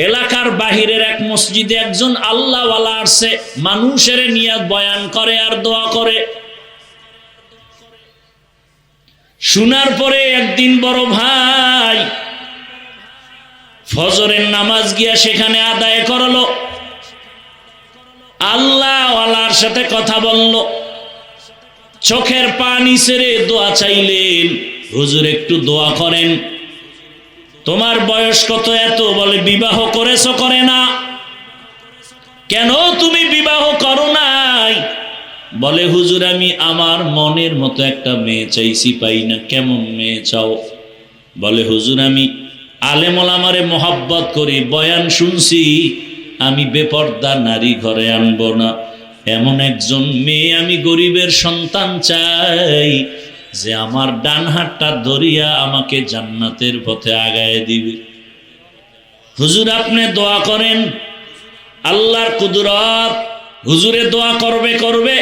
এলাকার বাহিরের এক মসজিদে একজন আল্লাহওয়ালা আসছে, মানুষের নিয়ে বয়ান করে আর দোয়া করে। শোনার পরে একদিন বড় ভাই ফজরের নামাজ গিয়া সেখানে আদায় করলো, আল্লাহওয়ালার সাথে কথা বলল, চোখের পানি ছেড়ে দোয়া চাইলেন, হুজুর একটু দোয়া করেন। তোমার বয়স কত? এত। বলে বিবাহ করেছো? করে না। কেন তুমি বিবাহ করো নাই? বলে হুজুর আমি আমার মনের মতো একটা মেয়ে চাইছি, পাই না। কেমন মেয়ে চাও? বলে হুজুর আমি আলেম ওলামারে মহব্বত করি, বয়ান শুনছি, আমি বেপর্দা নারী ঘরে আনবো না, এমন একজন মেয়ে আমি গরিবের সন্তান চাই যে আমার ডান হাতটা ধরিয়া আমাকে জান্নাতের পথে আগায় দিবে। হুজুর আপনি দোয়া করেন, আল্লাহর কুদরত। হুজুরে দোয়া করবে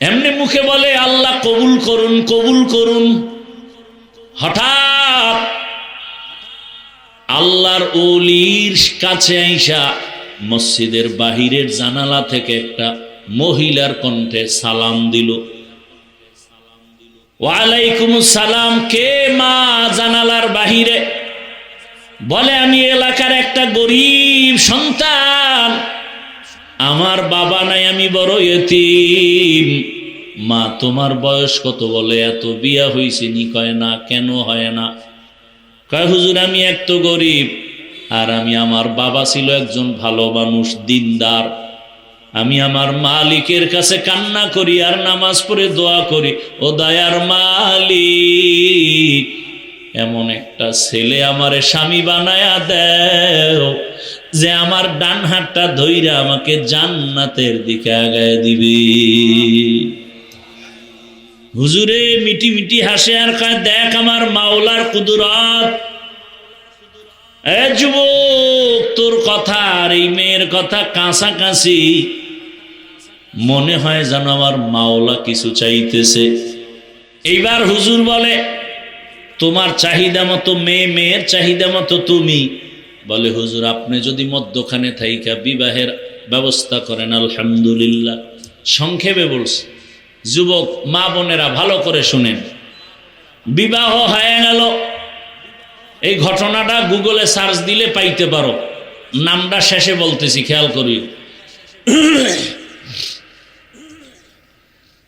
এমনি মুখে বলে আল্লাহ কবুল করুন, কবুল করুন। হঠাৎ আল্লাহর ওলির কাছে আইসা মসজিদের বাহিরের জানালা থেকে একটা মহিলার কণ্ঠে সালাম দিল। ওয়ালাইকুম সালাম। কে মা জানালার বাহিরে? বলে আমি এলাকার একটা গরিব সন্তান, আমার বাবা নাই, আমি বড় এতিম। মা তোমার বয়স কত? বলে এত। বিয়া হইছে নি? কয় না। কেন হয় না? কয় হুজুর আমি এক তো গরিব, আর আমি আমার বাবা ছিল একজন ভালো মানুষ, দিনদার। আমি আমার মালিকের কাছে কান্না করি আর নামাজ পড়ে দোয়া করি, ও দয়ার মালিক এমন একটা ছেলে আমারে স্বামী বানায়া দেও যে আমার ডান হাতটা ধইরা আমাকে জান্নাতের দিকে আগায় দিবে। হুজুরে মিটি মিটি হাসে আর কয় দেখ আমার মাওলার কুদরত। এ যুবক, তোর কথা আর এই মেয়ের কথা কাছাকাছি, মনে হয় যেন আমার মাওলা কিছু চাইতেছে। এইবার হুজুর বলে তোমার চাহিদা মতো মেয়ে, মেয়ের চাহিদা মতো তুমি। বলে হুজুর আপনি যদি মধ্যখানে থাইকা বিবাহের ব্যবস্থা করেন আলহামদুলিল্লাহ। সংক্ষেপে বলছে। যুবক মা বোনেরা ভালো করে শুনেন, বিবাহ হয়ে গেল। এই ঘটনাটা গুগলে সার্চ দিলে পাইতে পারো, নামটা শেষে বলতেছি, খেয়াল করি।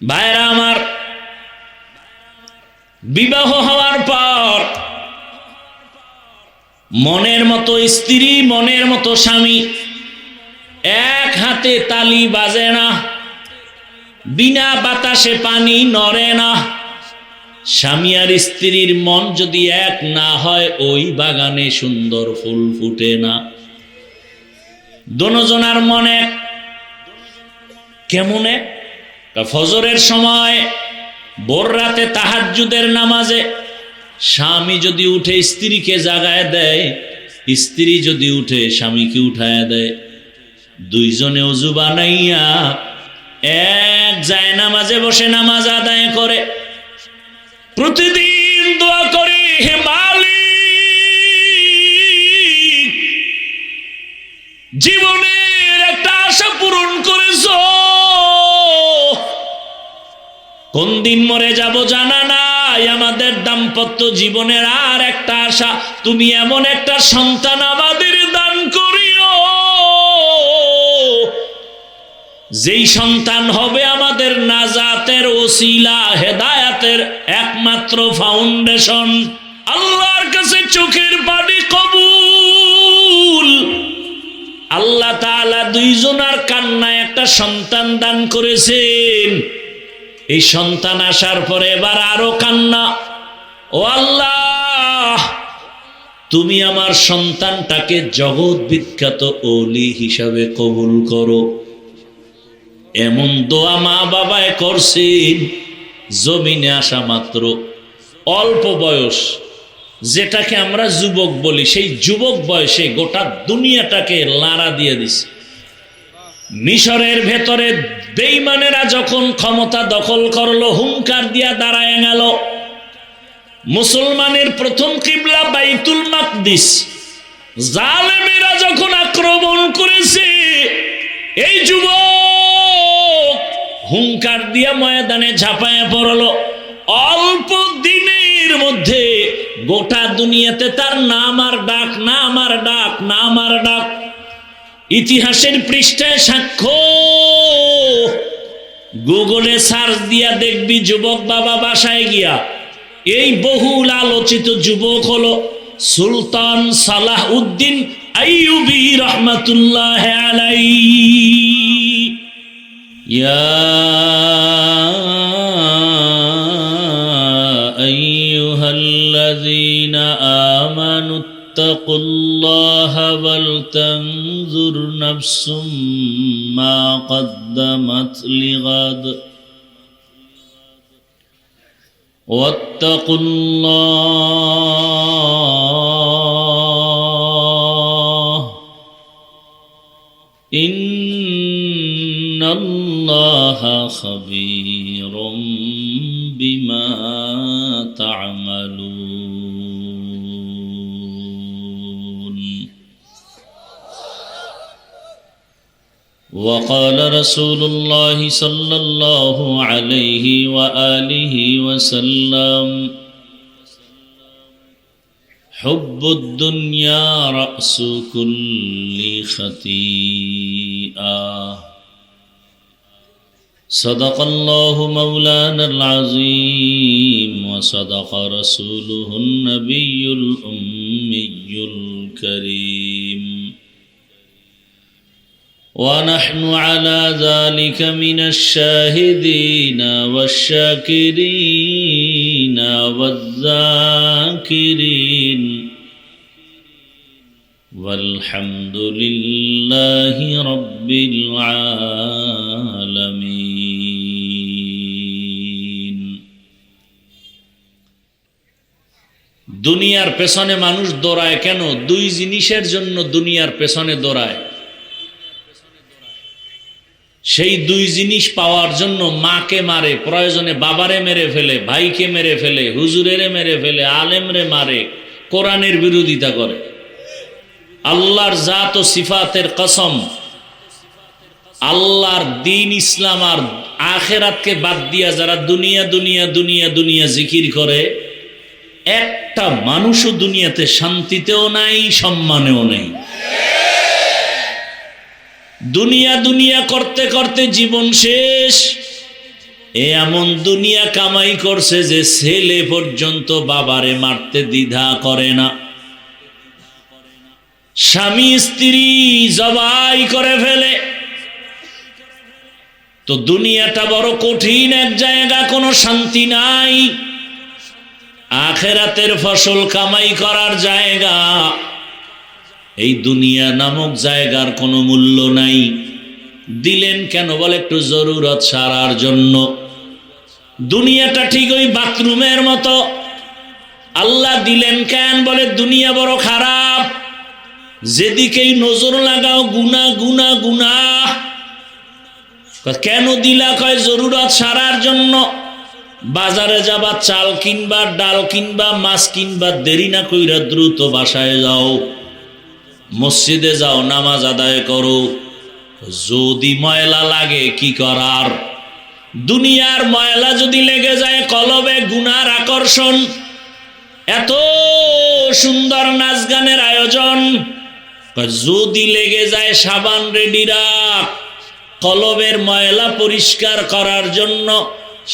ভাইরা আমার, বিবাহ হওয়ার পর মনের মতো স্ত্রী, মনের মতো স্বামী, এক হাতে তালি বাজে না, বিনা বাতাসে পানি নড়ে না। স্বামী আর স্ত্রীর মন যদি এক না হয়, ওই বাগানে সুন্দর ফুল ফুটে না। দোনোজনার মনে কেমনে? ফজরের সময় ভোর রাতে তাহাজ্জুদের নামাজে স্বামী যদি উঠে স্ত্রীকে জাগায় দেয়, স্ত্রী যদি উঠে স্বামীকে উঠায় দেয়, দুইজনে ওযু বানাইয়া এক যায় নামাজে বসে নামাজ আদায় করে। প্রতিদিন দোয়া করে, হে মালিক জীবনের একটা আশা পূরণ করেছো, কোন দিন মরে যাব জানা নাই, আমাদের দাম্পত্য জীবনের আর একটা আশা, তুমি এমন একটা সন্তান আমাদের দান করিও যেই সন্তান হবে আমাদের নাজাতের ওসিলা, হেদায়াতের একমাত্র ফাউন্ডেশন। আল্লাহর কাছে চোখের পানি কবুল। আল্লাহ তাআলা দুইজনার কান্নায় একটা সন্তান দান করেছেন। এই সন্তান আসার পরে এবার আরো কান্না, ও আল্লাহ তুমি আমার সন্তানটাকে জগৎ বিখ্যাত ওলি হিসাবে কবুল করো। এমন দোয়া মা বাবায় করছেন, জমিনে আসা মাত্র অল্প বয়স, যেটাকে আমরা যুবক বলি, সেই যুবক বয়সে গোটা দুনিয়াটাকে লাড়া দিয়ে দিছে। মিশরের ভেতরে বেঈমানেরা যখন ক্ষমতা দখল করলো, হুঙ্কার দিয়া দাঁড়ায় গেল, মুসলমানের প্রথম কিবলা বাইতুল মাকদিস, জালেমেরা যখন আক্রমণ করেছে, এই যুবক হুঙ্কার দিয়া ময়দানে ঝাঁপায়া পড়লো। অল্প দিনের মধ্যে গোটা দুনিয়াতে তার নাম আর ডাক, নাম আর ডাক, নাম আর ডাক। ইতিহাসের পৃষ্ঠায় সাক্ষ্য, গুগলে সার্চ দিয়া দেখবি যুবক বাবা বাসায় গিয়া, এই বহুল আলোচিত যুবক হলো সুলতান সালাহ উদ্দিন আইয়ুবী রহমাতুল্লাহ আলাইহি। ইয়া আইয়ুহাল্লাযীনা আমানু ইত্তাকুল্লাহা ওয়াল তানজুর নাফসুম মা কদ্দামাত লিগাদ ওয়াত্তাকুল্লাহ ইন্নাল্লাহা খাবীরুম বিমা তা'মালুন। وقال رسول الله صلى الله عليه وآله وسلم حب الدنيا رأس كل خطيئة صدق الله مولانا العظيم وصدق رسوله النبي الأمي الكريم ونحن على ذلك من الشاهدين والشاكرين والذاكرين والحمد لله رب العالمين। দুনিয়ার পেছনে মানুষ দৌড়ায় কেন? দুই জিনিসের জন্য দুনিয়ার পেছনে দৌড়ায়। সেই দুই জিনিস পাওয়ার জন্য মাকে মারে, প্রয়োজনে বাবারে মেরে ফেলে, ভাইকে মেরে ফেলে, হুজুরেরে মেরে ফেলে, আলেমরে মারে, কোরআনের বিরোধিতা করে। আল্লাহর জাত ও সিফাতের কসম, আল্লাহর দ্বীন ইসলাম আর আখিরাতকে বাদ দিয়া যারা দুনিয়া দুনিয়া দুনিয়া দুনিয়া জিকির করে, একটা মানুষও দুনিয়াতে শান্তিতেও নাই, সম্মানেও নেই। দুনিয়া দুনিয়া করতে করতে জীবন শেষ। এমন দুনিয়া কামাই করছে যে ছেলে পর্যন্ত বাবারে মারতে দ্বিধা করে না, স্বামী স্ত্রী জবাই করে ফেলে। তো দুনিয়াটা বড় কঠিন এক জায়গা, কোনো শান্তি নাই। আখিরাতের ফসল কামাই করার জায়গা। এই দুনিয়া নামক জায়গার কোনো মূল্য নাই। দিলেন কেন? বলে একটু জরুরত সারার জন্য। দুনিয়াটা ঠিক ওই বাথরুমের মতো। আল্লাহ দিলেন কেন? বলে দুনিয়া বড় খারাপ, যেদিকেই নজর লাগাও গুনাহ গুনাহ গুনাহ। কেন দিলা? কয় জরুরত সারার জন্য। বাজারে যাবা, চাল কিনবা, ডাল কিনবা, মাছ কিনবা, দেরি না কইরা দ্রুত বাসায় যাও, মসজিদে যাও, নামাজ আদায় করো। যদি ময়লা লাগে কি করার? দুনিয়ার ময়লা যদি লেগে যায় কলবে, গুনার আকর্ষণ। এত সুন্দর নাচ গানের আয়োজন, যদি লেগে যায় সাবান রেডি রাখ। কলবের ময়লা পরিষ্কার করার জন্য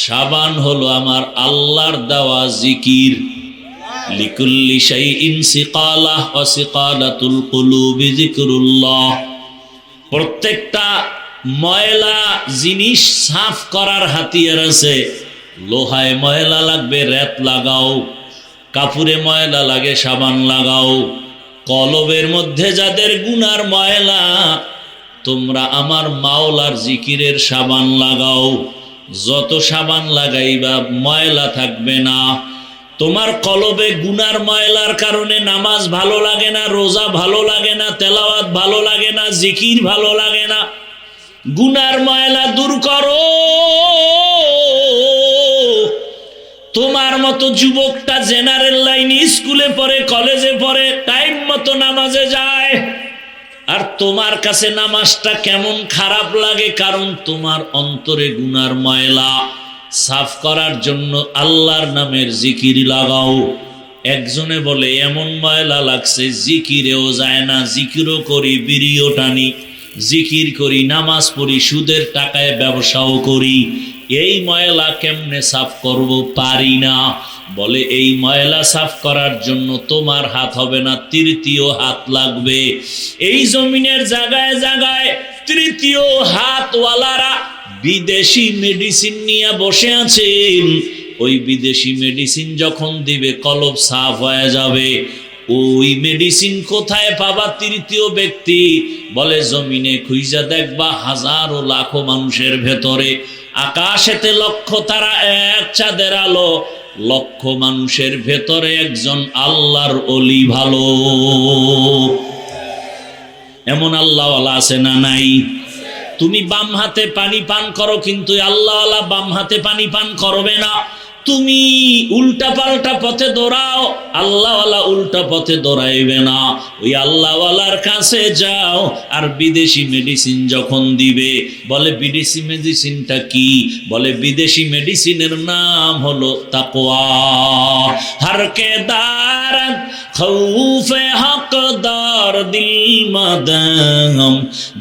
সাবান হলো আমার আল্লাহর দেওয়া জিকির। লিকুল্লি শাইইন সিকালাহ ওয়া সিকালাতুল কুলুবি যিকরুল্লাহ। প্রত্যেকটা ময়লা জিনিস সাফ করার হাতিয়ার আছে। লোহায় ময়লা লাগবে, রেত লাগাও। কাপড়ে ময়লা লাগে, সাবান লাগাও। কলবের মধ্যে যাদের গুনার ময়লা, তোমরা আমার মাওলার জিকিরের সাবান লাগাও। যত সাবান লাগাইবা ময়লা থাকবে না। তোমার কলবে গুনার ময়লার কারণে নামাজ ভালো লাগে না, রোজা ভালো লাগে না, তেলাওয়াত ভালো লাগে না, জিকির ভালো লাগে না। গুনার ময়লা দূর করো। তোমার মতো যুবকটা জেনারেল লাইনে স্কুলে পড়ে, কলেজে পড়ে, টাইম মতো নামাজে যায়, আর তোমার কাছে নামাজটা কেমন খারাপ লাগে, কারণ তোমার অন্তরে গুনার ময়লা সাফ করার জন্য আল্লাহর নামের জিকির লাগাও। একজনে বলে এমন ময়লা লাগছে জিকিরেও যায় না, জিকিরও করি, বিড়িও টানি, জিকির করি, নামাজ পড়ি, সুদের টাকায় ব্যবসাও করি, এই ময়লা কেমনে সাফ করব, পারি না। বলে এই ময়লা সাফ করার জন্য তোমার হাত হবে না, তৃতীয় হাত লাগবে। এই জমিনের জায়গায় জায়গায় তৃতীয় হাতওয়ালারা বিদেশি মেডিসিন নিয়ে বসে আছেন। ওই বিদেশি মেডিসিন যখন দিবে কলব সাফ হয়ে যাবে। ওই মেডিসিন কোথায় পাবা তৃতীয় ব্যক্তি? বলে জমিনে খুঁজা দেখবা হাজারো লাখো মানুষের ভেতরে, আকাশেতে লক্ষ তারা এক চাঁদের আলো, লক্ষ মানুষের ভেতরে একজন আল্লাহর ওলি ভালো। এমন আল্লাহওয়ালা আছে না নাই? তুমি বাম হাতে পানি পান করো, কিন্তু আল্লাহওয়ালা বাম হাতে পানি পান করবে না। তুমি উল্টা পাল্টা পথে দৌড়াও, আল্লাহওয়ালা উল্টা পথে দৌড়াইবে না। ওই আল্লাহওয়ালার কাছে যাও। আর বিদেশি মেডিসিন যখন দিবে, বলে বিদেশি মেডিসিনটা কি? বলে বিদেশি মেডিসিনের নাম হলো তাকওয়া। হরকে দারত খৌফে হকদার দিল মাদাম,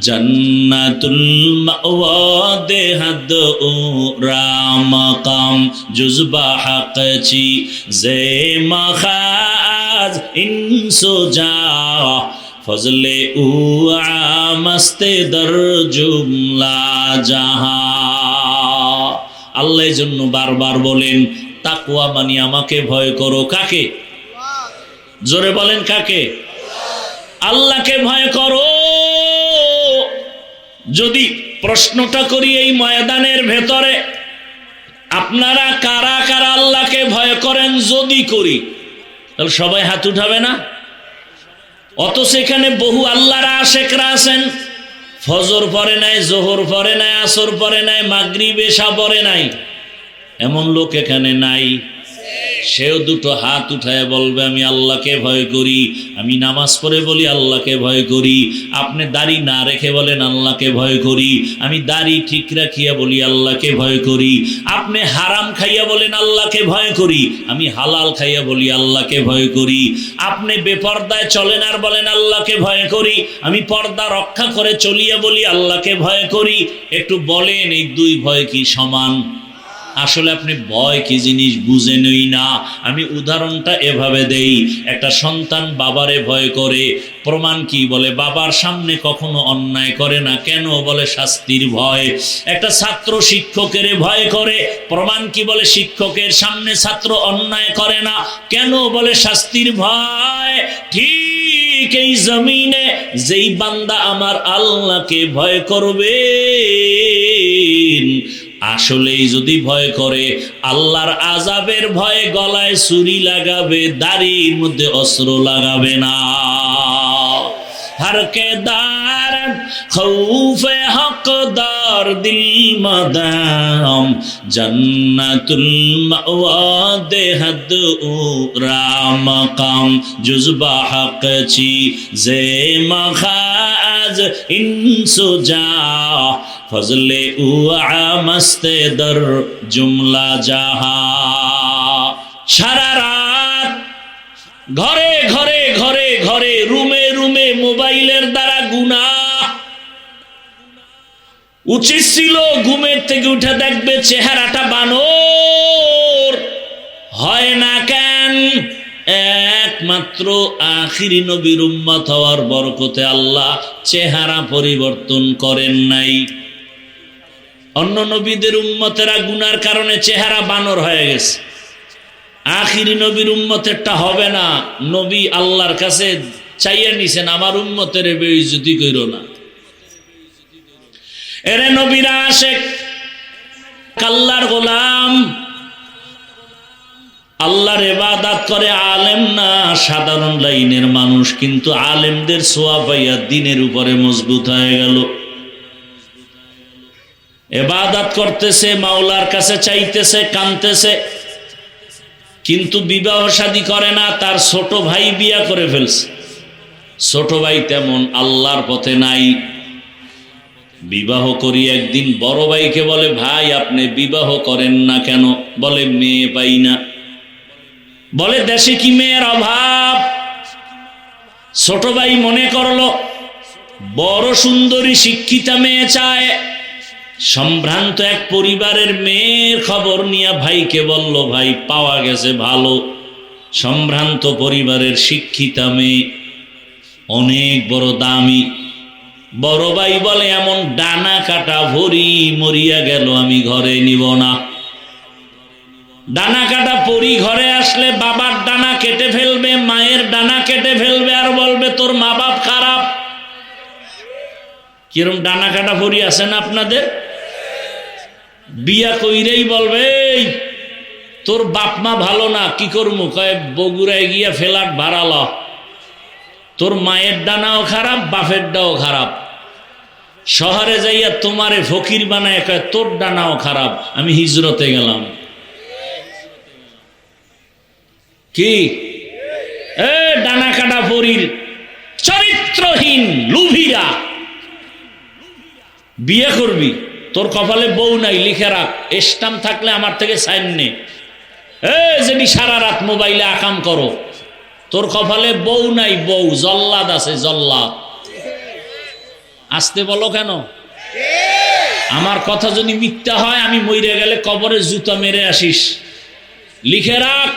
জন্নাতুল মাওয়া দেহাদ ও রামাকাম, জুজবা হকচি জে মখাজ ইনসুজা, ফজলে উ আমস্তে দর জুমলা জাহা। আল্লাহর জন্য বারবার বলেন তাকওয়া মানে আমাকে ভয় করো। কাকে? জোরে বলেন কাকে? আল্লাহকে ভয় করো। যদি প্রশ্নটা করি এই ময়দানের ভেতরে, আপনারা কারা কারা আল্লাহকে ভয় করেন? যদি করি তাহলে সবাই হাত উঠাবে না? অথচ এখানে বহু আল্লাহর আশেকরা আছেন, ফজর পড়ে নাই, জোহর পড়ে নাই, আসর পড়ে নাই, মাগরিব এশা পড়ে নাই, এমন লোক এখানে নাই? সেও দুটো হাত উঠায় বলবে আমি আল্লাহকে ভয় করি। আমি নামাজ পড়ে বলি আল্লাহকে ভয় করি। আপনি দাড়ি না রেখে বলেন আল্লাহকে ভয় করি। আমি দাড়ি ঠিক রাখিয়া বলি আল্লাহকে ভয় করি। আপনি হারাম খাইয়া বলেন আল্লাহকে ভয় করি। আমি হালাল খাইয়া বলি আল্লাহকে ভয় করি। আপনি বেপর্দায় চলেন আর বলেন আল্লাহকে ভয় করি। আমি পর্দা রক্ষা করে চলিয়া বলি আল্লাহকে ভয় করি। একটু বলেন এই দুই ভয় কি সমান? আসলে আপনি ভয় কি জিনিস বুঝেনই না। আমি উদাহরণটা এভাবে দেই, একটা সন্তান বাবারে ভয় করে, প্রমাণ কি? বলে বাবার সামনে কখনো অন্যায় করে না। কেন? বলে শাস্তির ভয়। একটা ছাত্র শিক্ষকের ভয় করে, প্রমাণ কি? বলে শিক্ষকের সামনে ছাত্র অন্যায় করে না। কেন? বলে শাস্তির ভয়। ঠিক এই জমিনে যেই বান্দা আমার আল্লাহকে ভয় করবে, আসলেই যদি ভয় করে, আল্লাহর আযাবের ভয়ে গলায় ছুরি লাগাবে, দাড়ির মধ্যে অস্ত্র লাগাবে না। হরকে দার খৌফে হকদার দিল মাদাম, জান্নাতুল মাওয়া দেহাদ ও রামাকাম, জুজবা হকচি জে মখাজ ইনসুজা, ফজলে উ আমস্তে দর জুমলা জাহা। সারা রাত ঘরে ঘরে ঘরে ঘরে, রুমে রুমে মোবাইলের দ্বারা গুনাহ। উচিত ছিল ঘুমের থেকে উঠে দেখবে চেহারাটা বানর। হয় না কেন? একমাত্র আখিরি নবীর উম্মত হওয়ার বরকতে আল্লাহ চেহারা পরিবর্তন করেন নাই। অন্য নবীদের উম্মতেরা গুনার কারণে চেহারা বানর হয়ে গেছে, আখিরি নবীর উম্মতেরটা হবে না। নবী আল্লাহর কাছে চাইয়া নিছেন আমার উম্মতের বেইজ্জতি কইরো না। এরে নবীরা আশেক, আল্লাহর গোলাম, আল্লাহর ইবাদত করে আলেম না, সাধারণ লাইনের মানুষ, কিন্তু আলেমদের সোয়া পাইয়া দ্বীনের উপরে মজবুত হয়ে গেল। ইবাদত করতেছে, মাওলার কাছে চাইতেছে, কাঁদতেছে, কিন্তু বিবাহ শাদী করে না, তার ছোট ভাই বিয়া করে ফেলছে। ছোট ভাই তেমন আল্লাহর পথে নাই। বিবাহ করি একদিন বড় ভাইকে বলে, ভাই আপনি বিবাহ করেন না কেন? বলে মেয়ে পাই না। বলে দেশে কি মেয়ের অভাব? ছোট ভাই মনে করলো বড় সুন্দরী শিক্ষিতা মেয়ে চায়। সম্ভ্রান্ত এক পরিবারের মেয়ের খবর নিয়ে ভাইকে বলল, ভাই পাওয়া গেছে ভালো সম্ভ্রান্ত পরিবারের শিক্ষিতা মেয়ে, অনেক বড় দামি। বড় ভাই বলে, এমন ডানা কাটা ভরি মরিয়া গেল, আমি ঘরে নিব না। ডানা কাটা পরি ঘরে আসলে বাবার ডানা কেটে ফেলবে, মায়ের ডানা কেটে ফেলবে, আর বলবে তোর মা বাপ খারাপ। কিরম ডানা কাটা পরি আছে না আপনাদের? বিয়া কইরেই বলবে, তোর বাপ মা ভালো না, কি করবো? কয় বগুড়ায় গিয়া ফ্ল্যাট ভাড়া ল। তোর মায়ের ডানাও খারাপ, বাপের ডাও খারাপ। শহরে যাইয়া তোমারে ফকির বানায় কয় তোর ডানাও খারাপ, আমি হিজরতে গেলাম। কি ডানা কাটা পরির চরিত্রহীন লুভিরা বিয়ে করবি? তোর কপালে বউ নাই, লিখে রাখ, স্টাম্প থাকলে আমার থেকে সাইন নে। যদি সারা রাত মোবাইলে আকাম করো, তোর কপালে বউ নাই, বউ জল্লাদ আছে, জল্লাদ। আসতে বলো কেন? আমার কথা যদি মিথ্যা হয়, আমি মইরে গেলে কবরে জুতা মেরে আসিস। লিখে রাখ,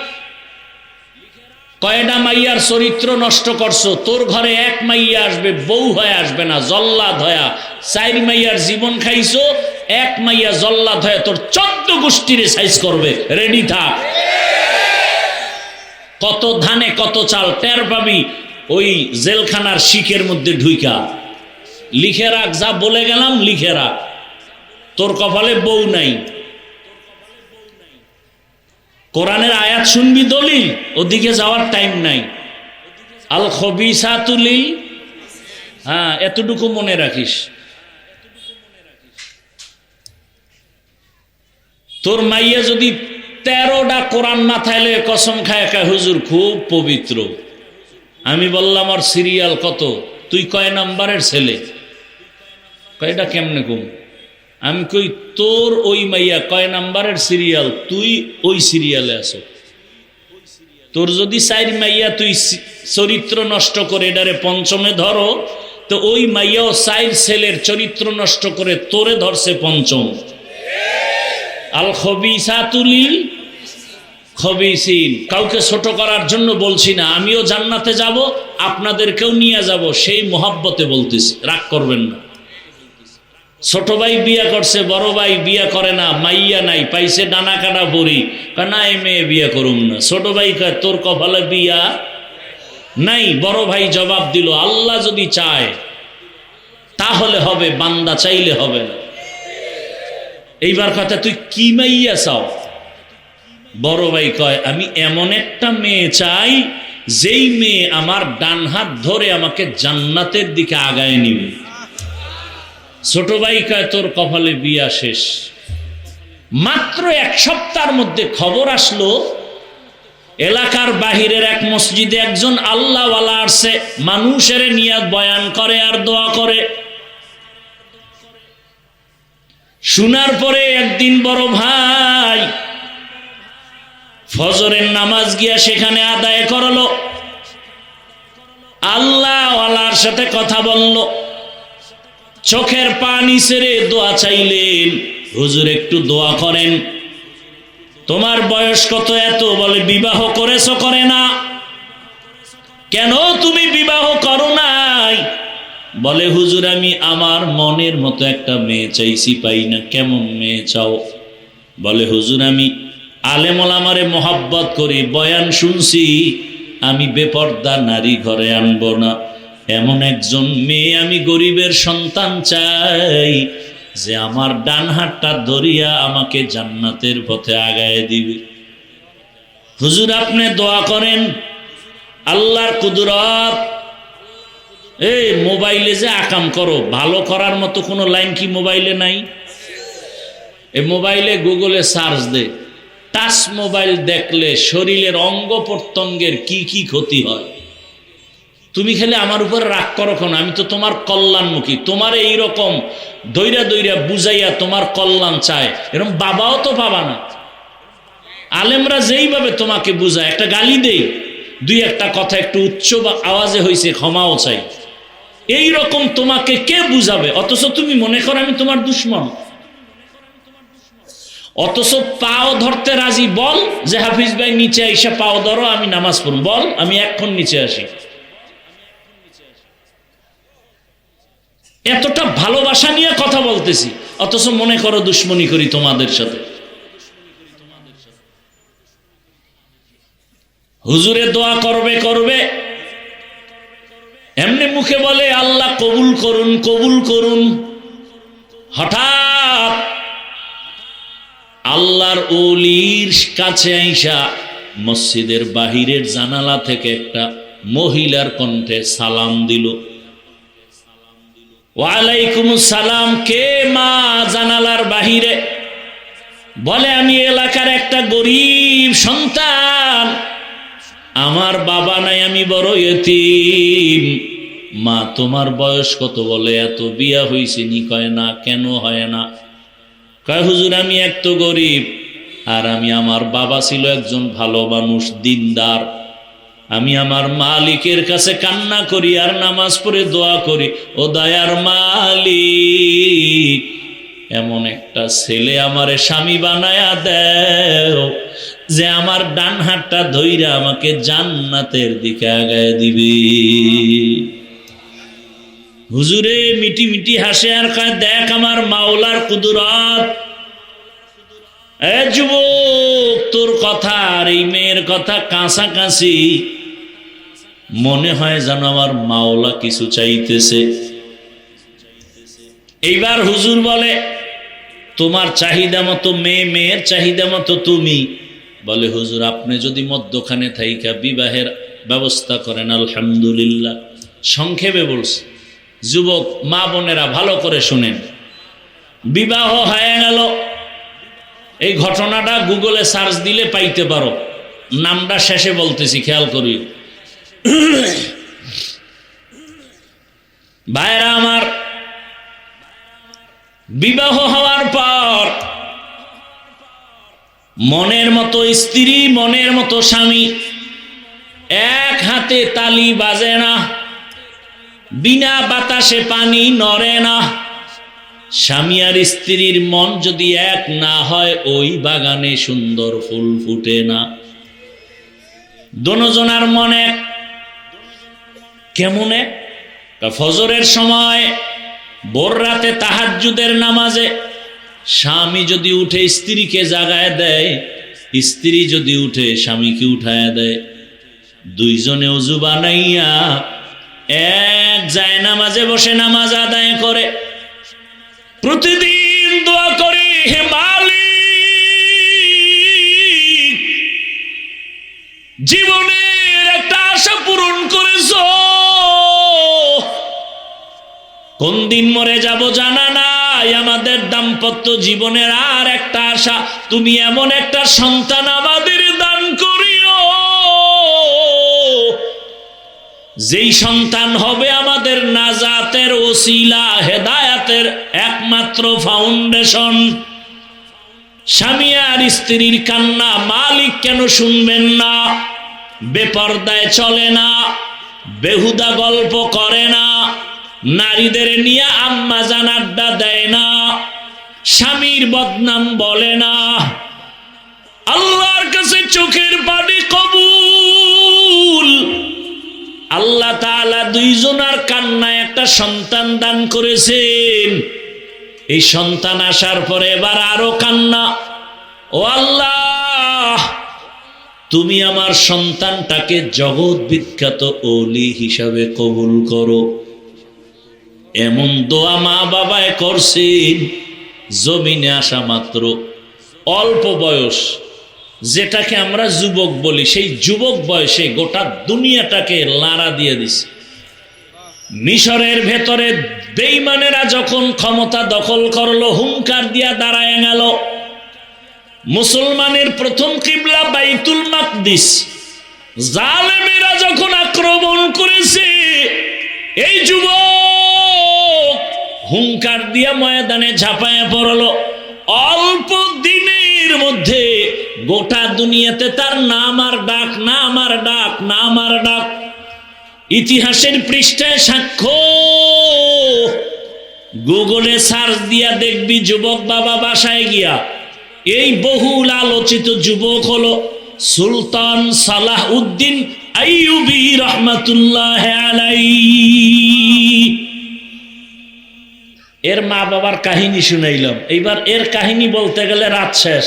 কয়টা মাইয়ার চরিত্র নষ্ট করছো। তোর ঘরে এক মাইয়া আসবে, বউ হয়ে আসবে না, জল্লাদ হয়া। 4 মাইয়ার জীবন খাইছো, এক মাইয়া জল্লাদ হয়ে তোর 14 গোষ্ঠীরে সাইজ করবে। রেডি থাক। কত ধানে কত চাল টের পাবি ওই জেলখানার শিখের মধ্যে ঢুইকা। লিখে রাখ, যা বলে গেলাম লিখে রাখ। তোর কপালে বউ নাই। কোরআনের আয়াত শুনবি দলিল, ওদিকে যাওয়ার টাইম নাই। আল খবিসাতু লিল, হ্যাঁ এতটুকু মনে রাখিস। তোর মাইয়া যদি 13টা কোরআন মাথায় লয়ে কসম খায় কা হুজুর খুব পবিত্র, আমি বললাম আর সিরিয়াল কত? তুই কয় নাম্বারের ছেলে? কয়টা কেমনে কম? আমি কই তোর ওই মাইয়া কয় নাম্বারের সিরিয়াল? তুই ওই সিরিয়ালে আছো। তোর যদি 4 মাইয়া তুই চরিত্র নষ্ট করে এটারে পঞ্চমে ধরো, তো ওই মাইয়াও 4 ছেলের চরিত্র নষ্ট করে তোরে ধরছে পঞ্চম। আল খবিসাতু লিল খবিসিন। কাউকে ছোট করার জন্য বলছি না, আমিও জান্নাতে যাব, আপনাদেরকেও নিয়ে যাব, সেই মোহাব্বতে বলতেছি, রাগ করবেন না। ছোট ভাই বিয়া করছে, বড় ভাই বিয়া করে না, মাইয়া নাই, পাইছে ডানা কাটা বড়ি, না এই মেয়ে বিয়া করুম না। ছোট ভাই কয় তোর কপালে বিয়া নাই। বড় ভাই জবাব দিল, আল্লাহ যদি চায় তাহলে হবে, বান্দা চাইলে হবে না। এইবার কথা, তুই কি মাইয়া চাও? বড় ভাই কয় আমি এমন একটা মেয়ে চাই, যেই মেয়ে আমার ডান হাত ধরে আমাকে জান্নাতের দিকে আগায় নিবে। ছোট ভাই কয় তোর কপালে বিয়া শেষ। মাত্র 1 সপ্তাহের মধ্যে খবর আসলো, এলাকার বাহিরের এক মসজিদে একজন আল্লাহওয়ালা আসছে, মানুষের নিয়ে বয়ান করে আর দোয়া করে। শোনার পরে একদিন বড় ভাই ফজরের নামাজ গিয়া সেখানে আদায় করলো, আল্লাহওয়ালার সাথে কথা বলল, চোখের পানি ছেড়ে দোয়া চাইলেন, হুজুর একটু দোয়া করেন। তোমার বয়স কত? এত। বলে বিবাহ করেছো? করে না। কেন তুমি বিবাহ করো নাই? বলে হুজুর আমি আমার মনের মতো একটা মেয়ে চাইছি, পাই না। কেমন মেয়ে চাও? বলে হুজুর আমি আলেম ওলামারে মোহাব্বত করি, বয়ান শুনছি, আমি বেপর্দা নারী ঘরে আনবো না। এমন একজন মেয়ে আমি গরিবের সন্তান চাই, যে আমার ডান হাতটা ধরিয়া আমাকে জান্নাতের পথে আগায় দিবে। হুজুর আপনি দোয়া করেন, আল্লাহর কুদরত। এই মোবাইলে যে আকাম করো, ভালো করার মতো কোনো লাইন কি মোবাইলে নাই? এই মোবাইলে গুগলে সার্চ দে, টাচ মোবাইল দেখলে শরীরের অঙ্গ প্রত্যঙ্গের কি কি ক্ষতি হয়। তুমি খেলে আমার উপর রাগ করো কেন? আমি তো তোমার কল্যাণমুখী, তোমার এইরকম দৈরা দৈরা বুঝাইয়া তোমার কল্যাণ চায়, এরকম বাবাও তো পাবা না। আলেমরা যেইভাবে তোমাকে বুঝায়, একটা গালি দেই, দুই একটা কথা একটু উচ্চ বা আওয়াজে হয়েছে ক্ষমাও চাই, এই রকম তোমাকে কে বুঝাবে? অথচ তুমি মনে করো আমি তোমার দুশ্মন। অথচ পাও ধরতে রাজি, বল যে হাফিজ ভাই নিচে আইসা পাও ধরো, আমি নামাজ পড়ব, বল আমি এক্ষণ নিচে আসি। এতটা ভালোবাসা নিয়ে কথা বলতেছি, অথচ মনে করো দুশ্মনী করি তোমাদের সাথে। হুজুরে দোয়া করবে করবে, এমনি মুখে বলে আল্লাহ কবুল করুন কবুল করুন। হঠাৎ আল্লাহর ওলির কাছে আইসা মসজিদের বাহিরের জানালা থেকে একটা মহিলার কণ্ঠে সালাম দিল। ওয়ালাইকুম সালাম। কে মা জানালার বাহিরে? বলে আমি এলাকার একটা গরিব সন্তান, আমার বাবা নাই, আমি বড় ইতিম। মা তোমার বয়স কত? বলে এত। বিয়া হইছে নি? কয় না। কেন হয় না? কয় হুজুর আমি এক তো গরিব, আর আমি, আমার বাবা ছিল একজন ভালো মানুষ, দিনদার। আমি আমার মালিকের কাছে কান্না করি আর নামাজ পড়ে দোয়া করি, ও দয়ার মালিক এমন একটা ছেলে আমারে স্বামী বানায়া দেও যে আমার ডান হাতটা ধইরা আমাকে জান্নাতের দিকে আগায় দিবে। হুজুরে মিটি মিটি হাসে আর কয় দেখ আমার মাওলার কুদরত। এ যুবক, তোর কথা আর এই মেয়ের কথা কাছাকাছি, মনে হয় যেন আমার মাওলা কিছু চাইতেছে। এইবার হুজুর বলে তোমার চাহিদা মতো মেয়ে, মেয়ের চাহিদা মতো তুমি। বলে হুজুর আপনি যদি মধ্যখানে থাইকা বিবাহের ব্যবস্থা করেন আলহামদুলিল্লাহ। সংক্ষেপে বলছে। যুবক মা বোনেরা ভালো করে শুনেন, বিবাহ হয়ে গেল। এই ঘটনাটা গুগলে সার্চ দিলে পাইতে পারো, নামটা শেষে বলতেছি, খেয়াল করি। ভাইরা আমার, বিবাহ হওয়ার পর মনের মতো স্ত্রী, মনের মতো স্বামী, এক হাতে তালি বাজে না, বিনা বাতাসে পানি নড়ে না। স্বামী আর স্ত্রীর মন যদি এক না হয়, ওই বাগানে সুন্দর ফুল ফুটে না। দোনোজনার মন এক। কেমন এক? ফজরের সময়, ভোর রাতে তাহাজ্জুদের নামাজে স্বামী যদি উঠে স্ত্রীকে জাগায় দেয়, স্ত্রী যদি উঠে স্বামীকে উঠায় দেয়, দুইজনে ওযু বানাইয়া এক যায় নামাজে বসে নামাজ আদায় করে। প্রতিদিন দোয়া করে, হে মালিক জীবনের একটা আশা পূরণ করেছো, কোন দিন মরে যাব জানা নাই, আমাদের দাম্পত্য জীবনের আর একটা আশা, তুমি এমন একটা সন্তান আমাদের দান করিও যেই সন্তান হবে আমাদের নাজাতের ওসিলা, হেদায়াতের একমাত্র ফাউন্ডেশন। স্বামী আর স্ত্রীর কান্না মালিক কেন শুনবেন না? বেপরদায় চলে না, বেহুদা গল্প করে না, নারীদের নিয়ে আম্মা জান আড্ডা দেয় না, স্বামীর বদনাম বলে না, আল্লাহর কাছে চোখের পানি কবুল। আল্লাহ তাআলা দুইজনার কান্নায় একটা সন্তান দান করেছেন। এই সন্তান আসার পরে এবার আরো কান্না, ও আল্লাহ তুমি আমার সন্তানটাকে জগৎ বিখ্যাত ওলি হিসাবে কবুল করো। এমন দোয়া মা বাবায় করছেন, জমিনে আসা মাত্র অল্প বয়স, যেটাকে আমরা যুবক বলি, সেই যুবক বয়সে গোটা দুনিয়াটাকে লাড়া দিয়ে দিছে। মিশরের ভেতরে বেঈমানেরা যখন ক্ষমতা দখল করলো, হুঙ্কার দিয়া দাঁড়ায় গেল, মুসলমানের প্রথম কিবলা বাইতুল মাকদিস। জালেমেরা যখন আক্রমণ করেছে, এই যুবক হুঙ্কার দিয়া ময়দানে ঝাঁপায়া পড়লো। অল্প দিনের মধ্যে গোটা দুনিয়াতে তার নাম আর ডাক, নাম আর ডাক, নাম আর ডাক। ইতিহাসের পৃষ্ঠায় সাক্ষ্য, গুগলে সার্চ দিয়া দেখবি যুবক বাবা বাসায় গিয়া এই বহুল আলোচিত যুবক হলো সুলতান সালাহউদ্দিন আইয়ুবী রহমাতুল্লাহ আলাইহি। এর মা বাবার কাহিনী শুনাইলাম, এইবার এর কাহিনী বলতে গেলে রাত শেষ।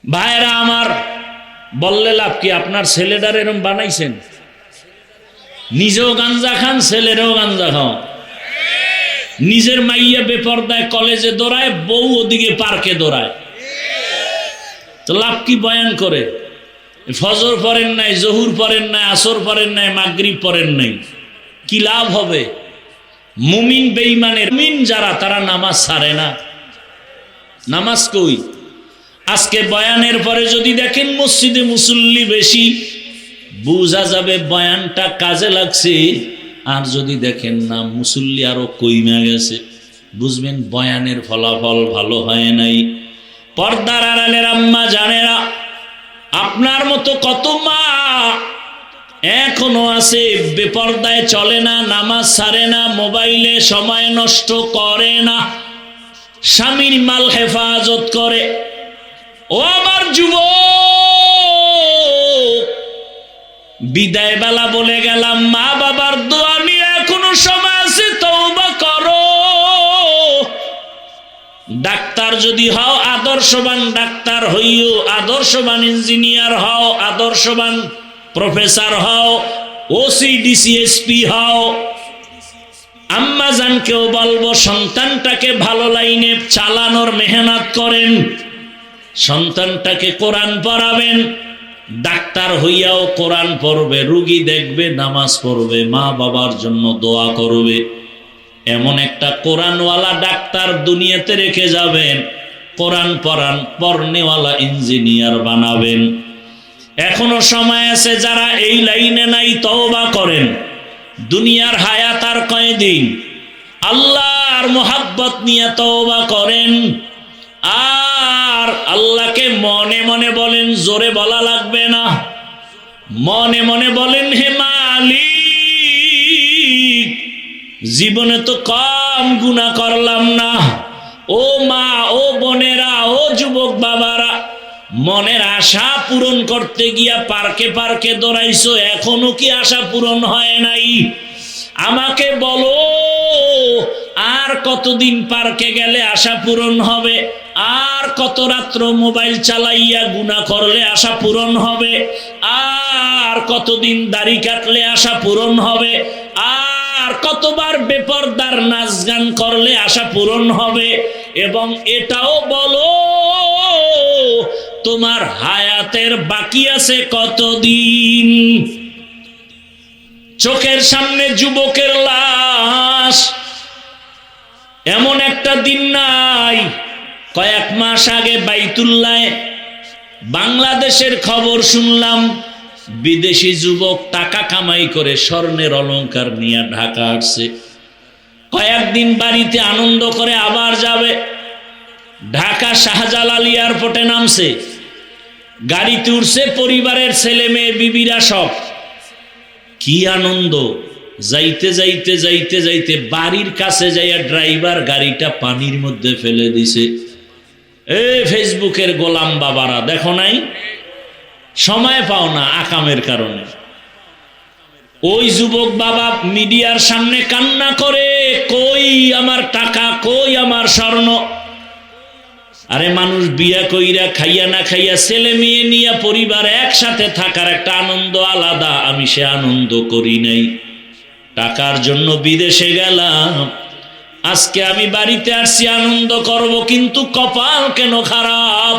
ভাইরা আমার, বললে লাভ কি? আপনার ছেলেটার এরম বানাইছেন, নিজেও গাঞ্জা খান, ছেলেরও গাঞ্জা খাও। নিজের মাইয়া বেপরদায় কলেজে দৌড়ায়, বউ ওদিকে পার্কে দৌড়ায়, তো লাভ কি বয়ান করে? ফজর পড়েন নাই, জহুর পড়েন নাই, আসর পড়েন নাই, মাগরিব পড়েন নাই, কি লাভ হবে? মুমিন বেঈমানের, মুমিন যারা তারা নামাজ ছাড়ে না। নামাজ কই? আজকে বয়ানের পরে যদি দেখেন মসজিদে মুসল্লি বেশি, বুঝা যাবে বয়ানটা কাজে লাগছে। আর যদি দেখেন না মুসল্লি আরো কইমা গেছে, বুঝবেন বয়ানের ফলাফল ভালো হয় নাই। পর্দার আড়ালের আম্মা জানেরা, আপনার মতো কত মা এখনো আছে বেপর্দায় চলে না, নামাজ ছাড়ে না, মোবাইলে সময় নষ্ট করে না, স্বামীর মাল হেফাজত করে। ও আমার যুবক, বিদায় বেলা বলে গেলাম, মা বাবার দোয়া নিয়ে এখনো সময় আছে, তওবা করো। ডাক্তার যদি হও, আদর্শবান ডাক্তার হইও, আদর্শবান ইঞ্জিনিয়ার হও, আদর্শবান প্রফেসর হও, ওসি ডিসি এসপি হও। আম্মা জানকেও বলবো, সন্তানটাকে ভালো লাইনে চালানোর মেহনত করেন, সন্তানটাকে কোরআন পড়াবেন। ডাক্তার হইয়াও কোরআন পড়বে, রুগী দেখবে, নামাজ পড়বে, মা বাবার জন্য দোয়া করবে। এমন একটা কোরআনওয়ালা ডাক্তার দুনিয়াতে রেখে যাবেন, কোরআন পড়নেওয়ালা ইঞ্জিনিয়ার বানাবেন। এখনো সময় আছে, যারা এই লাইনে নাই তওবা করেন। দুনিয়ার হায়াত আর কয়দিন, আল্লাহর মোহাব্বত নিয়ে তওবা করেন। আর আল্লাহকে মনে মনে বলেন, জোরে বলা লাগবে না, মনে মনে বলেন, হে মালিক, জীবনে তো কম গুনাহ করলাম না। ও মা, ও বোনেরা, ও যুবক বাবারা, মনের আশা পূরণ করতে গিয়া পার্কে পার্কে দৌড়াইছো, এখনো কি আশা পূরণ হয় নাই? আমাকে বলো, আর কতদিন পার্কে গেলে আশা পূরণ হবে? আর কত রাত্র মোবাইল চালাইয়া গুনাহ করলে আশা পূরণ হবে? আর কতদিন দাড়ি কাটলে আশা পূরণ হবে? আর কতবার বেপরদার নাচ গান করলে আশা পূরণ হবে? এবং এটাও বলো, তোমার হায়াতের বাকি আছে কতদিন? চোখের সামনে যুবকের লাশ, এমন একটা দিন নাই। কয়েক মাস আগে বাইতুল্লাহে বাংলাদেশের খবর শুনলাম, বিদেশি যুবক টাকা কামাই করে স্বর্ণের অলংকার নিয়ে ঢাকা আসছে। কয়েকদিন বাড়িতে আনন্দ করে আবার যাবে। ঢাকা শাহজালাল এয়ারপোর্টে নামছে, গাড়িতে উঠছে পরিবারের ছেলে মেয়ে বিবিরা সব। কি আনন্দ! যাইতে যাইতে যাইতে যাইতে বাড়ির কাছে যাইয়া ড্রাইভার গাড়িটা পানির মধ্যে ফেলে দিছে। ফেসবুকের গোলাম বাবারা দেখো নাই? সময় পাও না আকামের কারণে। ওই যুবক বাবা মিডিয়ার সামনে কান্না করে, কই আমার টাকা, কই আমার স্বর্ণ। আরে মানুষ বিয়া কইরা খাইয়া না খাইয়া ছেলে মেয়ে নিয়ে পরিবার একসাথে থাকার একটা আনন্দ আলাদা, আমি সে আনন্দ করি নাই। টাকার জন্য বিদেশে গেলাম, আজকে আমি বাড়িতে আসছি আনন্দ করব, কিন্তু কপাল কেন খারাপ।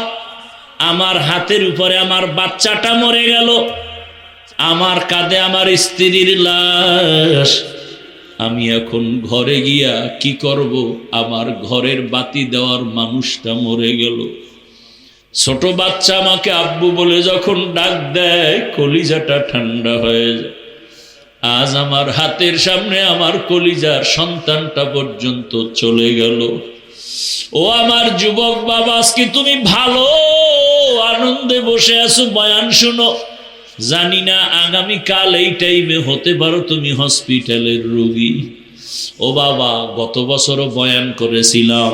আমার হাতের উপরে আমার বাচ্চাটা মরে গেল, আমার কাঁধে আমার স্ত্রীর লাশ। আমি এখন ঘরে গিয়া কি করব? আমার ঘরের বাতি দেওয়ার মানুষটা মরে গেল। ছোট বাচ্চা আমাকে আব্বু বলে যখন ডাক দেয়, কলিজাটা ঠান্ডা হয়ে যায়। আজ আমার হাতের সামনে আমার কলিজার সন্তানটা পর্যন্ত চলে গেল। ও আমার যুবক বাবা, আজকে তুমি ভালো আনন্দে বসে আছো, বয়ান শুনো। জানি না আগামীকাল এই টাইমে হতে পারো তুমি হসপিটালের রোগী। ও বাবা, গত বছরও বয়ান করেছিলাম,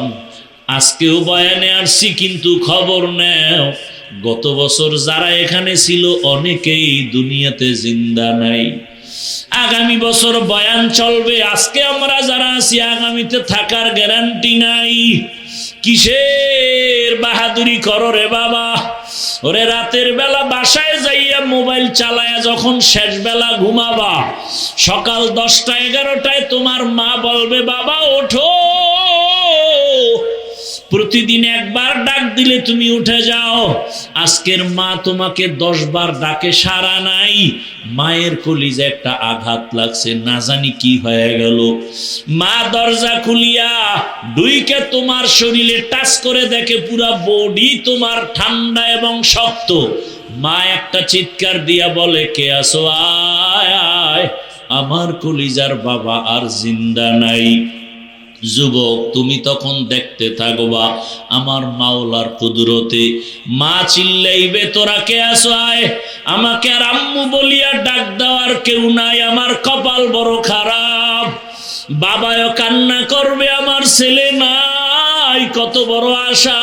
আজকেও বয়ানে আসছি, কিন্তু খবর নেও গত বছর যারা এখানে ছিল অনেকেই দুনিয়াতে জিন্দা নাই। আগামী বছর বয়ান চলবে, আজকে আমরা যারা আছি আগামীতে থাকার গ্যারান্টি নাই। কিসের বাহাদুরি করো রে বাবা? ওরে রাতের বেলা বাসায় যাইয়া মোবাইল চালায়া যখন শেষ বেলা ঘুমাবা, সকাল 10টা 11টায় তোমার মা বলবে বাবা ওঠো। প্রতিদিন একবার ডাক দিলে তুমি উঠে যাও। আজকের মা তোমাকে 10 বার ডাকে, সাড়া নাই। মায়ের কলিজা একটা আঘাত লাগছে, না জানি কি হয়ে গেল। মা দরজা খুলিয়া ডুইকে তোমার শরীরে টাচ করে দেখে পুরা বডি তোমার ঠান্ডা এবং শক্ত। মা একটা চিৎকার দিয়া বলে, কে আসো? আয় আয়, আমার কলিজার বাবা আর জিন্দা নাই। যুবক, তুমি তখন দেখতে থাকবা আমার মাওলার কুদরতে। মা চিল্লাইবে, তোরা কে আসো? আয়। আমাকে আর আম্মু বলিয়া ডাক দেওয়ার কেউ নাই, আমার কপাল বড় খারাপ। বাবাও কান্না করবে, আমার ছেলে নাই। কত বড় আশা,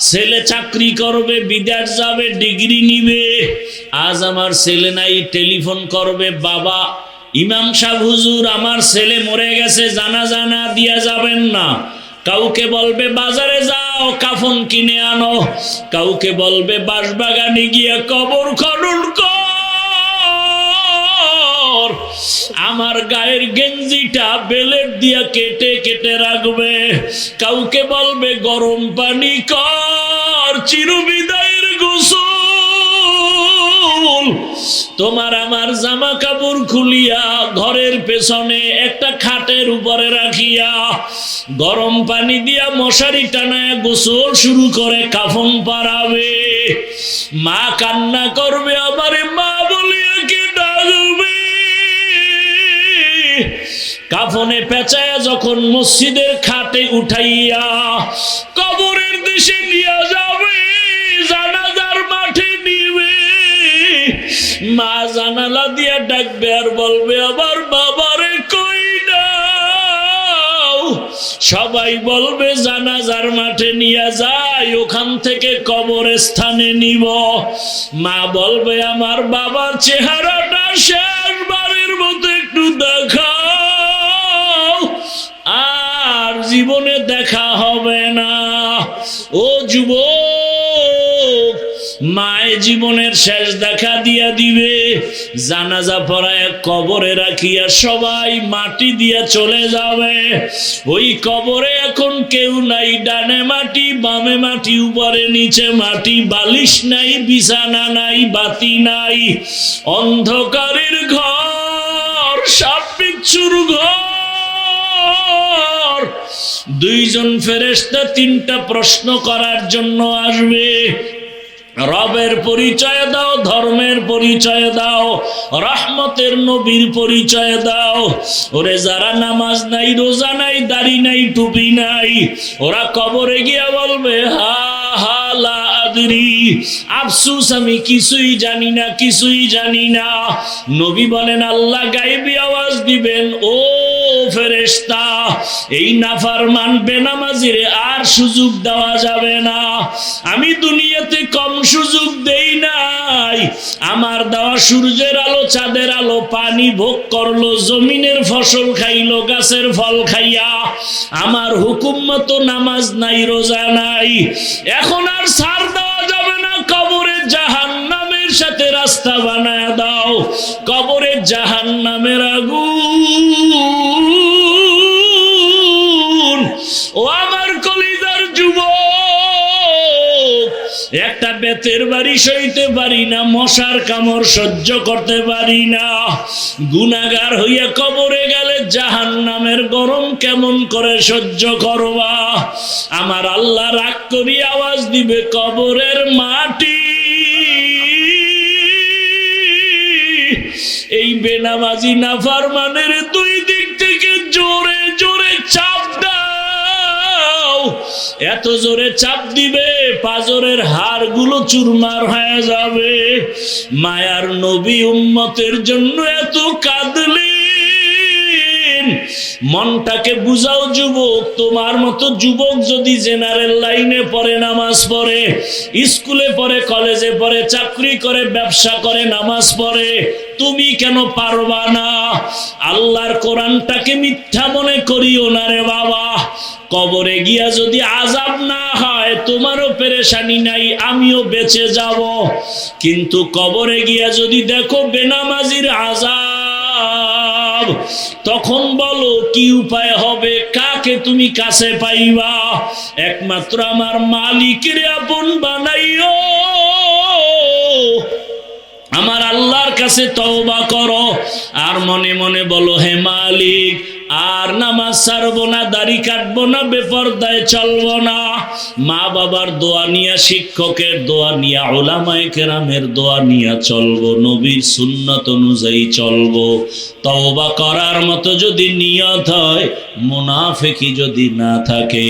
ছেলে চাকরি করবে, বিদেশ যাবে, ডিগ্রি নিবে। আজ আমার ছেলে নাই, টেলিফোন করবে, বাবা ইমাম সাহেব হুজুর আমার ছেলে মরে গেছে, জানাজা না দিয়া যাবেন না। কাউকে বলবে বাজারে যাও কাফন কিনে আনো, কাউকে বলবে বাঁশবাগানে গিয়ে কবর খনন কর। আমার গায়ের গেঞ্জিটা বেলেট দিয়া কেটে কেটে রাখবে। কাউকে বলবে গরম পানি কর, চিরবিদায়ের গোসল। তোমার আমার জামা কাপড় খুলিয়া ঘরের পেছনে একটা খাটের উপরে রাখিয়া গরম পানি দিয়া মশারি টানায় গোসল শুরু করে কাফন পরাবে। মা কান্না করবে, আমারে মা বলিয়া কি ডাকবে। কাফনে পেঁচায়া যখন মসজিদের খাটে উঠাইয়া কবরের দেশে নিয়ে যাবে, জানাজার মাঠে নিবে, মা জানালা দিয়া ডাকবে আর বলবে, আমার বাবারে কই দাও। সবাই বলবে জানাজার মাঠে নিয়ে যাই, ওখান থেকে কবরের স্থানে নিব। মা বলবে, আমার বাবার চেহারাটা শেষবারের মতো একটু দেখাও, আর জীবনে দেখা হবে না। ও যুবক, মায়ের জীবনের শেষ দেখা দিয়া দিবে। জানাজা পড়ায় কবরে রাখিয়া সবাই মাটি দিয়া চলে যাবে। ওই কবরে এখন কেউ নাই, ডানে মাটি বামে মাটি, উপরে নিচে মাটি, বালিশ নাই, বিছানা নাই, বাতি নাই, অন্ধকারের ঘর, সাপ বিচ্ছুর ঘর। 2 জন ফেরেশতা 3টা প্রশ্ন করার জন্য আসবে। রবের পরিচয় দাও, ধর্মের পরিচয় দাও, রহমতের নবীর পরিচয় দাও। ওরে যারা নামাজ নাই, রোজা নাই, দাড়ি নাই, টুপি নাই, ওরা কবরে গিয়া বলবে, হা হা লা আদরি, আফসোস আমি কিছুই জানি না, কিছুই জানি না। নবী বলেন, আল্লাহ গায়েবী আওয়াজ দিবেন, ও ফেরেশতা, এই নাফরমান বেনামাজিরে আর সুযোগ দেওয়া যাবে না। আমি দুনিয়াতে কম সুযোগ দেই নাই। আমার দেওয়া সূর্যের আলো, চাঁদের আলো, পানি ভোগ করলো, জমিনের ফসল খাইলো, গাছের ফল খাইয়া। আমার হুকুম মতো নামাজ নাই, রোজা নাই। এখন আর ছাড় দেওয়া যাবে না। কবরে জাহান্নামের সাথে রাস্তা বানায় দাও, কবরে জাহান্নামের আগুন। ও আমার কলিজার যুবক, একটা বেত বেতের বাড়ি সইতে পারি না, মশার কামড় সহ্য করতে পারি না। গুনাহগার হইয়া কবরে গেলে জাহান্নামের গরম কেমন করে সহ্য করবা? আমার আল্লাহ রাগ করি আওয়াজ দিবে, কবরের মাটি এই বেনামাজি নাফরমানের দুই দিক থেকে জোরে জোরে চাপ দাও। এত জোরে চাপ দিবে পাজরের হাড়গুলো চুরমার হয়ে যাবে। মায়ার নবী উম্মতের জন্য এত কাঁদলেন। মনটাকে বুঝাও যুবক, তোমার মতো যুবক যদি জেনারেল লাইনে পড়ে, নামাজ পড়ে, স্কুলে পড়ে, কলেজে পড়ে, চাকরি করে, ব্যবসা করে, নামাজ পড়ে, তুমি কেন পারবা না? আল্লাহর কোরআনটাকে মিথ্যা মনে করিও না রে বাবা। কবরে গিয়া যদি আযাব না হয় তোমারও পেরেশানি নাই, আমিও বেঁচে যাব। কিন্তু কবরে গিয়া যদি দেখো বেনামাজির আযাব, তখন বলো কি উপায় হবে? কাকে তুমি কাছে পাইবা? একমাত্র আমার মালিকের আপন বানাইও। আমার আল্লাহর কাছে তওবা করো আর মনে মনে বলো, হে মালিক, আর নামাজ ছাড়বো না, দাড়ি কাটবো না, বেপরদায় চলবো না। মা বাবার দোয়া নিয়া, শিক্ষকের দোয়া নিয়া, উলামায়ে কেরামের দোয়া নিয়া চলবো, নবীর সুন্নাত অনুযায়ী চলবো। তওবা করার মতো যদি নিয়ত হয়, মুনাফিকি যদি না থাকে,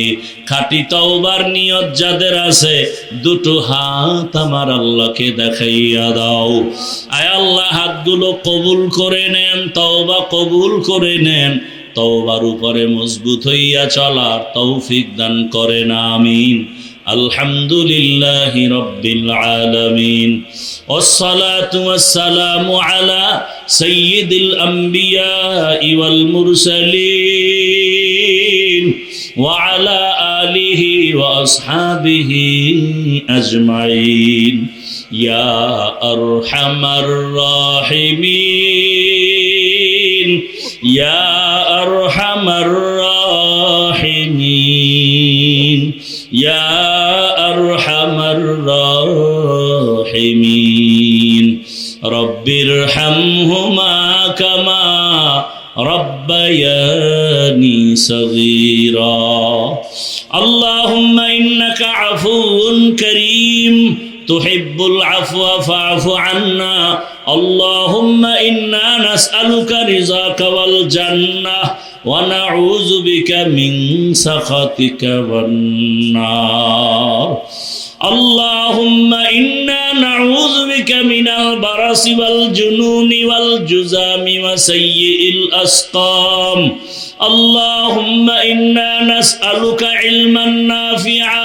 খাঁটি তওবার নিয়ত যাদের আছে, দুটো হাত আমার আল্লাহকে দেখাইয়া দাও। আয় আল্লাহ, হাতগুলো কবুল করে নেন, তওবা কবুল করে নেন। তওবার উপরে মজবুত হইয়া চলার তৌফিক দান করেন, আমিন। আলহামদুলিল্লাহি রাব্বিল আলামিন, ওয়াসসালাতু ওয়াসসালামু আলা সাইয়্যিদিল আমবিয়া ওয়াল মুরসালিন ওয়া আলা আলিহি ওয়া আসহাবিহি আজমাইন। ইয়া আরহামার রাহিমিন, ইয়া আরহামার রাহিমিন, ইয়া আরহামার রাহিমিন। রব্বিরহামহুমা কামা রব্বায়ানি সগীরা। আল্লাহুম্মা ইন্নাকা আফুউন কারীম তুহিব্বুল আফওয়া ফা'ফু আন্না। আল্লাহুম্মা ইন্না নাসআলুকা রিযাকা ওয়াল জান্নাহ ওয়া নাউযু বিকা মিন সাখাতিকা ওয়ান নার। আল্লাহুম্মা ইন্না নাউযু বিকা মিনাল বারাসি ওয়াল জুনুনি ওয়াল জুযামি ওয়া সাইয়্যিল আসকাম। আল্লাহুম্মা ইন্না নাসআলুকা ইলমান নাফিআ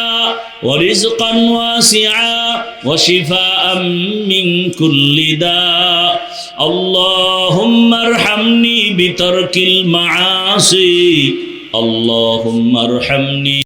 ওয়া রিজকান ওয়াসিআ ওয়া শিফাআন মিন কুল্লি দা। আল্লাহুম্মা আরহামনি বিতারকিল মাআসি। আল্লাহুম্মা আরহামনি